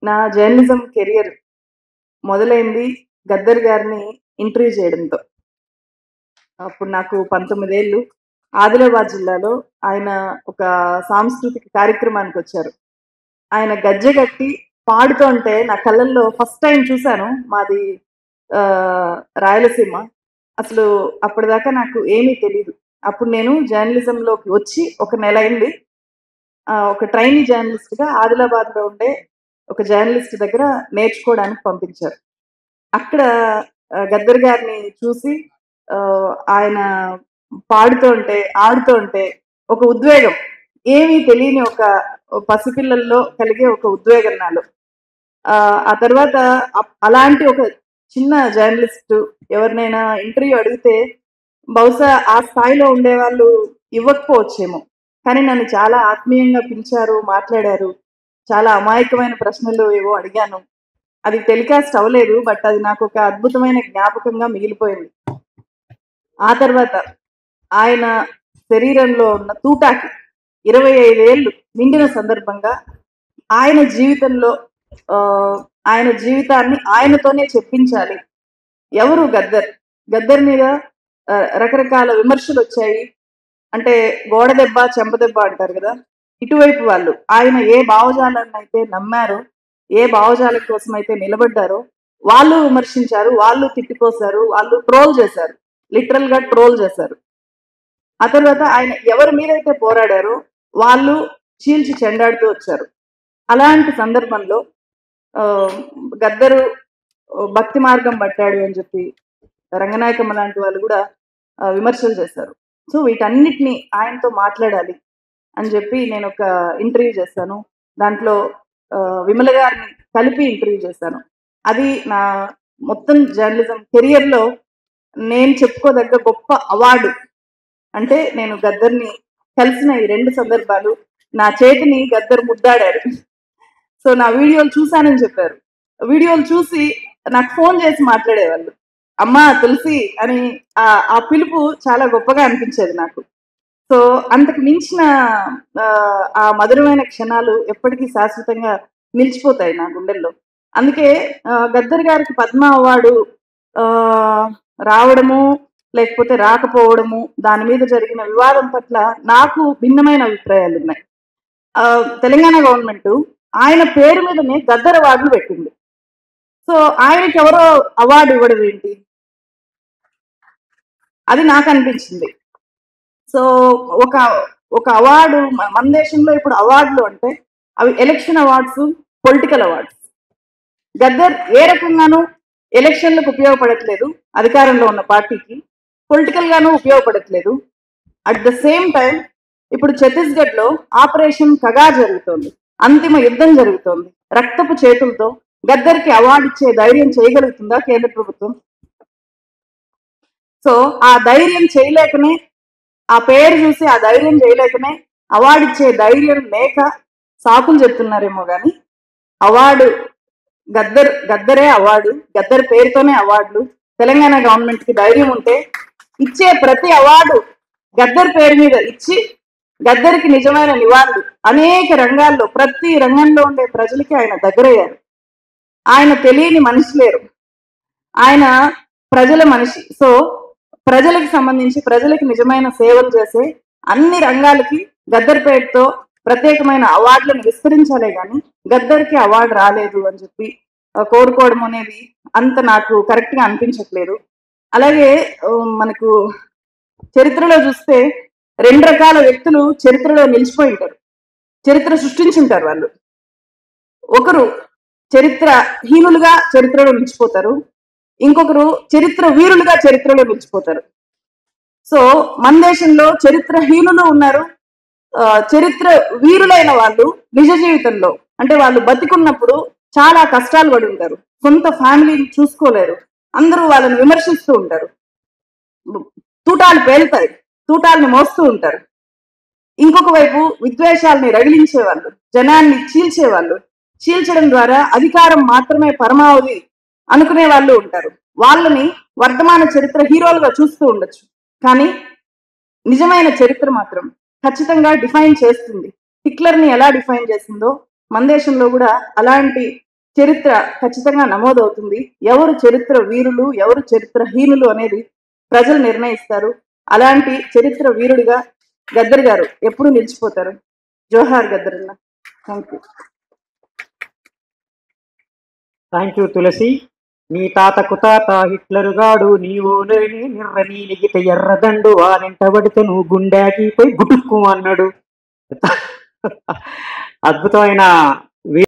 నా journalism career మొదలైంది గద్దర్ గారిని ఇంటర్వ్యూ చేయడంతో. అప్పుడు నాకు 19 ఏళ్ళు. ఆదిలాబాద్ జిల్లాలో ఆయన ఒక సాంస్కృతిక కార్యక్రమానికొచ్చారు. ఆయన గజ్జె కట్టి పాడుతుంటే నా కళ్ళల్లో ఫస్ట్ టైమ్ చూసాను. మాది రాయలసీమ. అసలు అప్పటిదాకా నాకు ఏమీ తెలీదు. అప్పుడు నేను జర్నలిజంలోకి వచ్చి ఒక నెల అయింది. ఒక ట్రైనీ జర్నలిస్ట్‌గా ఆదిలాబాద్‌లో ఉండే ఒక జర్నలిస్ట్ దగ్గర నేర్చుకోవడానికి పంపించారు. అక్కడ గద్దర్ గారిని చూసి ఆయన పాడుతుంటే, ఆడుతుంటే ఒక ఉద్వేగం. ఏమీ తెలియని ఒక పసిపిల్లల్లో కలిగే ఒక ఉద్వేగం నాలో. ఆ తర్వాత అలాంటి ఒక చిన్న జర్నలిస్టు ఎవరినైనా ఇంటర్వ్యూ అడిగితే బహుశా ఆ స్థాయిలో ఉండేవాళ్ళు ఇవ్వకపోవచ్చేమో. కానీ నన్ను చాలా ఆత్మీయంగా పిలిచారు, మాట్లాడారు. చాలా అమాయకమైన ప్రశ్నలు ఏవో అడిగాను. అది టెలికాస్ట్ అవ్వలేదు. బట్ అది నాకొక అద్భుతమైన జ్ఞాపకంగా మిగిలిపోయింది. ఆ తర్వాత ఆయన శరీరంలో ఉన్న తూటాకి 25 ఏళ్ళు నిండిన సందర్భంగా ఆయన జీవితంలో ఆయన జీవితాన్ని ఆయనతోనే చెప్పించాలి. ఎవరు గద్దర్? గద్దర్ మీద రకరకాల విమర్శలొచ్చాయి. అంటే గోడ దెబ్బ, చెంప దెబ్బ అంటారు గదా! ఇటువైపు వాళ్ళు. ఆయన ఏ భావజాలాన్నయితే నమ్మారో, ఏ భావజాలం కోసమైతే నిలబడ్డారో, వాళ్ళు విమర్శించారు, వాళ్ళు తిట్టిపోశారు, వాళ్ళు ట్రోల్ చేశారు. లిటరల్‌గా ట్రోల్ చేశారు. ఆ తర్వాత ఆయన ఎవరి మీదైతే పోరాడారో, వాళ్ళు చీల్చి చెండాడుతూ వచ్చారు. అలాంటి సందర్భంలో ఆహ్, గద్దరు భక్తి మార్గం పట్టాడు అని చెప్పి రంగనాయకమ్మ లాంటి వాళ్ళు కూడా విమర్శలు చేశారు. సో వీటన్నిటిని ఆయనతో మాట్లాడాలి అని చెప్పి నేను ఒక ఇంటర్వ్యూ చేశాను. దాంట్లో విమల గారిని కలిపి ఇంటర్వ్యూ చేశాను. అది నా మొత్తం జర్నలిజం కెరియర్‌లో నేను చెప్పుకోదగ్గ గొప్ప అవార్డు. అంటే నేను గద్దర్‌ని కలిసిన ఈ 2 సందర్భాలు నా చేతిని గద్దర్ ముద్దాడారు. సో నా వీడియోలు చూసానని చెప్పారు. వీడియోలు చూసి నాకు ఫోన్ చేసి మాట్లాడేవాళ్ళు. అమ్మా తులసి అని ఆ పిలుపు చాలా గొప్పగా అనిపించేది నాకు. సో అంతకు మించిన ఆ మధురమైన క్షణాలు ఎప్పటికీ శాశ్వతంగా నిలిచిపోతాయి నా గుండెల్లో. అందుకే గద్దర్ గారికి పద్మ అవార్డు రావడము, లేకపోతే రాకపోవడము, దాని మీద జరిగిన వివాదం పట్ల నాకు భిన్నమైన అభిప్రాయాలున్నాయి. తెలంగాణ గవర్నమెంట్ ఆయన పేరు మీదనే గద్దర్ అవార్డులు పెట్టింది. సో ఆయనకెవరో అవార్డు ఇవ్వడం ఏంటి? అది నాకు అనిపించింది. సో ఒక ఒక అవార్డు మన దేశంలో ఇప్పుడు అవార్డులు అంటే అవి election awards, political awards. Gaddar ఏ రకంగానూ ఎలక్షన్లకు ఉపయోగపడట్లేదు అధికారంలో ఉన్న పార్టీకి, పొలిటికల్ గాను ఉపయోగపడట్లేదు. అట్ ద సేమ్ టైం ఇప్పుడు ఛత్తీస్గఢ్ లో ఆపరేషన్ కగా జరుగుతోంది. అంతిమ యుద్ధం జరుగుతోంది. రక్తపు చేతులతో గద్దర్కి అవార్డు ఇచ్చే ధైర్యం చేయగలుగుతుందా కేంద్ర ప్రభుత్వం? సో ఆ ధైర్యం చేయలేకనే, ఆ పేరు చూసి ఆ ధైర్యం చేయలేకనే అవార్డు ఇచ్చే ధైర్యం లేక సాకులు చెప్తున్నారేమో కానీ అవార్డు గద్దరే అవార్డు, గద్దర్ పేరుతోనే అవార్డులు. తెలంగాణ గవర్నమెంట్ కి ధైర్యం ఉంటే ఇచ్చే ప్రతి అవార్డు గద్దర్ పేరు మీద ఇచ్చి గద్దర్కి నిజమైన నివాళులు. అనేక రంగాల్లో ప్రతి రంగంలో ఉండే ప్రజలకి ఆయన దగ్గరయ్యారు. ఆయన తెలియని మనిషి లేరు. ఆయన ప్రజల మనిషి. సో ప్రజలకు సంబంధించి ప్రజలకు నిజమైన సేవలు చేసే అన్ని రంగాలకి గద్దర్ పేరుతో ప్రత్యేకమైన అవార్డులను విస్తరించాలే కానీ గద్దర్కి అవార్డు రాలేదు అని చెప్పి కోరుకోవడం అనేది అంత నాకు కరెక్ట్ గా అనిపించట్లేదు. అలాగే మనకు చరిత్రలో చూస్తే 2 రకాల వ్యక్తులు చరిత్రలో నిలిచిపోయి ఉంటారు. చరిత్ర సృష్టించుంటారు వాళ్ళు. ఒకరు చరిత్రహీనులుగా చరిత్రలో నిలిచిపోతారు. ఇంకొకరు చరిత్ర వీరులుగా చరిత్రలో నిలిచిపోతారు. సో మన దేశంలో చరిత్రహీనులు ఉన్నారు. చరిత్ర వీరులైన వాళ్ళు నిజ జీవితంలో అంటే వాళ్ళు బతికున్నప్పుడు చాలా కష్టాలు పడి ఉంటారు. సొంత ఫ్యామిలీని చూసుకోలేరు. అందరూ వాళ్ళని విమర్శిస్తూ ఉంటారు. తూటాలు పేలుతాయి. తూటాలని మోస్తూ ఉంటారు. ఇంకొక వైపు విద్వేషాలని రగిలించేవాళ్ళు, జనాన్ని చీల్చేవాళ్ళు, చీల్చడం ద్వారా అధికారం మాత్రమే పరమావధి అనుకునే వాళ్ళు ఉంటారు. వాళ్ళని వర్తమాన చరిత్ర హీరోలుగా చూస్తూ ఉండొచ్చు. కానీ నిజమైన చరిత్ర మాత్రం ఖచ్చితంగా డిఫైన్ చేస్తుంది. హిట్లర్ని ఎలా డిఫైన్ చేసిందో మన దేశంలో కూడా అలాంటి చరిత్ర ఖచ్చితంగా నమోదవుతుంది. ఎవరు చరిత్ర వీరులు, ఎవరు చరిత్రహీనులు అనేది ప్రజలు నిర్ణయిస్తారు. అలాంటి చరిత్ర వీరుడిగా గద్దర్ గారు ఎప్పుడు నిలిచిపోతారు. జోహార్ గద్దరన్న. Thank you. థ్యాంక్ యూ తులసి. నీ తాతకు తాత హిట్లరుగాడు, నీవు లేని నిర్ర నీలిగిత ఎర్రదండు వానెంట పడితే నువ్వు గుండాకి పోయి గుటుక్కు అన్నాడు. అద్భుతమైన